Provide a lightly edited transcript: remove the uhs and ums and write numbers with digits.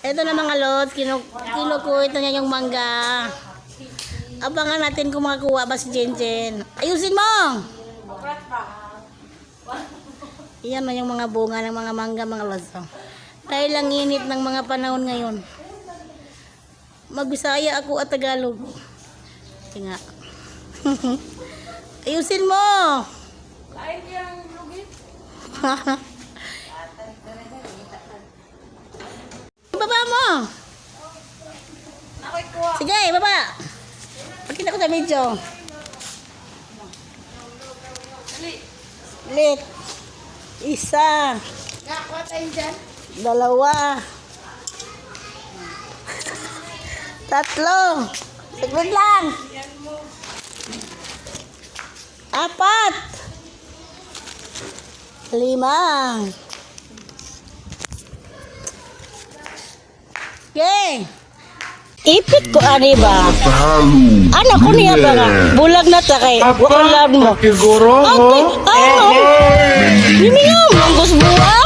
Ito na mga lods, kinukuha niya yung mangga. Abangan natin kung makakuha ba si Jenjen. Ayusin mo! Iyan na yung mga bunga ng mga mangga, mga lods. Dahil lang init ng mga panahon ngayon. Magbisaya ako at Tagalog. Tinga. Ayusin mo! Kain yung lugit. Baba mo! Ako'y kuha. Sige, baba! Pakita ko sa video. Dali. Lit. Isa. Kuha tayo dyan. Dalawa. Tatlo. Saglit lang. Apat. Lima. Okay. Ipit ko ani ba? Anak ko niya ba nga? Bulag na ta kay. Wakalan mo. Siguro, Okay. Ano? Hiniyam. Ang gusto buwan.